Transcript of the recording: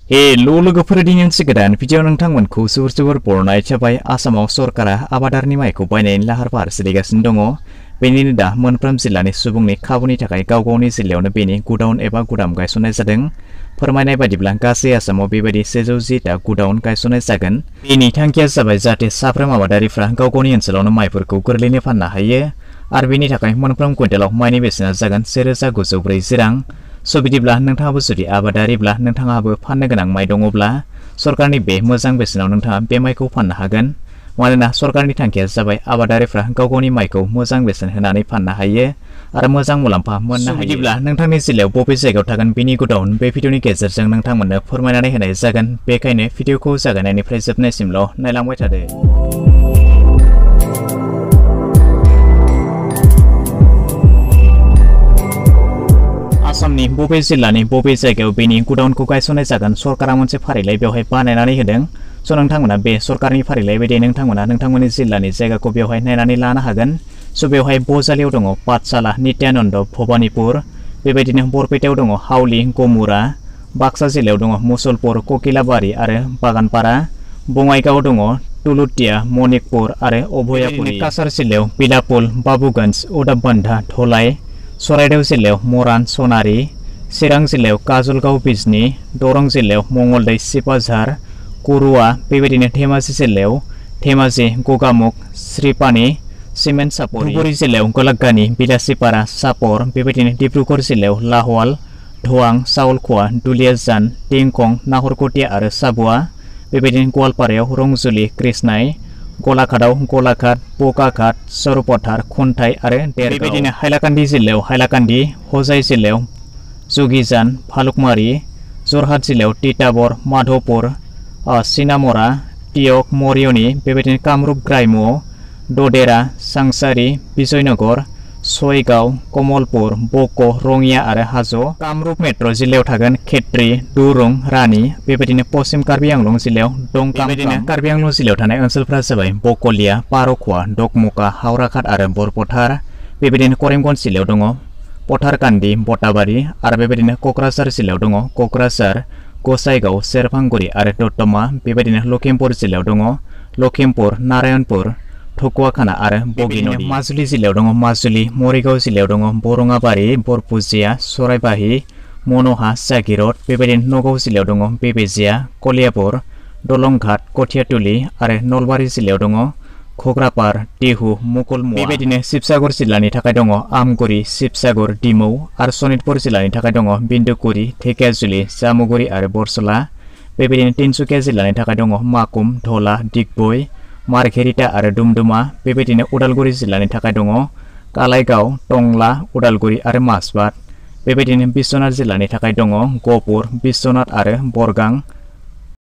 लोगोफोर दिनै गोदान भिडिअ नोंथांमोनखौ जोबोर बरनाय जाबाय। आसामाव सरकारा आबादारिनि माइखौ बायनायनि लाहार फाहार सोलिगासिनो दङ। बेनिनो दा मोनफ्रोम जिल्लानि सुबुंनि खाबुनि थाखाय गाव गावनि जिल्लायावनो बेनि गुडाउन एबा गुदाम गायसननाय जादों। फोरमायनाय बादिब्ला गासै आसामाव बेबायदि 110टा गुडाउन गायसननाय जागोन। बेनि थांखिया जाबाय जाहाथे साफ्रोम आबादारिफ्रा गाव गावनि ओनसोलावनो माइफोरखौ गोरलैनो फाननो हायो आरो बेनि थाखाय मोनफ्रोम कुइन्टेलाव माइनि बेसेना जागोन 1940 रां। बिदिब्ला नोंथाङाबो जुदि आबादारिब्ला नोंथाङाबो फाननो गोनां माइ दङब्ला सरकारनि बे मोजां बेसेनाव नोंथाङा बे माइखौ फाननो हागोन। मानोना सरकारनि थांखिया जाबाय आबादारिफ्रा गाव गावनि माइखौ मोजां बेसेन होनानै फाननो हायो आरो मोजां मुलाम्फा मोननो हायो। बिदिब्ला नोंथांनि जिल्लायाव बबे जायगायाव थागोन बेनि गुडाउन बे भिडिअनि गेजेरजों नोंथांमोननो फोरमायनानै होनाय जागोन। बेखायनो भिडिअखौ जागायनायनिफ्राय जोबनायसिमल' नायलांबाय थादो। आसामनि बबे जिल्लानि बबे जायगायाव बेनि गुडाउनखौ गायसननाय जागोन सरकारा मोनसे फारिलाइ बेवहाय बानायनानै होदों। नोंथांमोना बे सरकारनि फारिलाइ बायदि नोंथांमोना नोंथांमोननि जिल्लानि जायगाखौ बेवहाय नायनानै लानो हागोन। बेवहाय बजालियाव दङ पाठशाला, नित्यानन्द, भबानिपुर, बेबायदिनो बरपेटायाव दङ हावली, गमुरा, बाक्सा जिल्लायाव दङ मुसलपुर, ककिलाबारि आरो बागानपारा, बङाइगाव दङ तुलुटिया, मणिकपुर आरो अभयापुरी, काछार जिल्लायाव बिलापुल, बाबुगन्ज, उदाबबान्धा, धलाई, चराइदेव जिल्लायाव मरान, सनारि, चिरां जिल्लायाव काजलगाव, बिजनी, दरं जिल्लायाव मंगलदै, सिपाझार, कुरुवा, बेबायदिनो धेमाजि जिल्लायाव धेमाजि, गगामुख, श्रीपानी, सिमेन्ट सापरि, धुबुरी जिल्लायाव गलागानि, बिलासिपारा, सापर, बेबायदिनो डिब्रुगड़ जिल्लायाव लाहवाल, धवां, चाउलखुवा, दुलियाजान, टिंखं, नाहरकटिया आरो साबुआ, बेबायदिनो गवालपारायाव रंजुली, कृष्णाई, गलाघाटआव गलाघाट, बोकाघाट, सरुपथार, खुन्थाइ आरो देरगाव, बेबायदिनो हाइलाकान्दि जिल्लायाव हाइलाकान्दि, हजाइ जिल्लायाव जुगिजान, भालुकमारि, जरहाट जिल्लायाव तिताबर, माधवपुर, सिनामरा, टियक, मरियनी, बेबायदिनो कामरुप ग्राम्य, ददेरा, सांसारि, बिजयनगर, सयगाव, कमलपुर, बक', रङिया आरो हाज'। कामरुप मेट्र' जिल्लायाव थागोन खेत्री, दुरुं, रानी, बेबायदिनो पश्चिम कार्बि आंलं जिल्लायाव दंकाम। बेबायदिनो कार्बि आंलं जिल्लायाव थानाय ओनसोलफोरा जाबाय बकलिया, पारखुवा, डकमुका, हावराघाट आरो बरपथार। बेबायदिनो करिमगन्ज जिल्लायाव दङ पथारकान्दी, बटाबारि आरो बेबायदिनो क'क्राझार जिल्लायाव दङ क'क्राझार, गसाइगाव, सेरफांगुरि आरो दतमा। बेबायदिनो लखिमपुर जिल्लायाव दङ लखिमपुर, नारायणपुर, ठकुवाखाना आरो बगिनदि। माजुलि जिल्लायाव दङ माजुलि, मरिगाव जिल्लायाव दङ बरङाबारि, बरपुजिया, सराइबाहि, मन'हा, जागिरद, बेबायदिनो नगाव जिल्लायाव दङ बेबेजिया, कलियाबर, दलंघाट, कथियातुलि आरो नलबारि जिल्लायाव दङ घग्रापार, टिहु, मुकुलमुवा। बेबायदिनो शिबसागर जिल्लानि थाखाय दङ आमगुरि, शिबसागर, डिमौ आरो सनितपुर जिल्लानि थाखाय दङ बिन्दुगुरि, धेकियाजुलि, जामुगुरि आरो बरसला। बेबायदिनो तिनसुकिया जिल्लानि थाखाय दङ माकुम, धला, दिगबय, मार्घेरिटा आरो दुमदुमा। बेबायदिनो उदालगुरि जिल्लानि थाखाय दङ कालाइगाव, टंला, उदालगुरि आरो माजबाद। बेबायदिनो बिश्वनाथ जिल्लानि थाखाय दङ गहपुर, बिश्वनाथ आरो बरगां।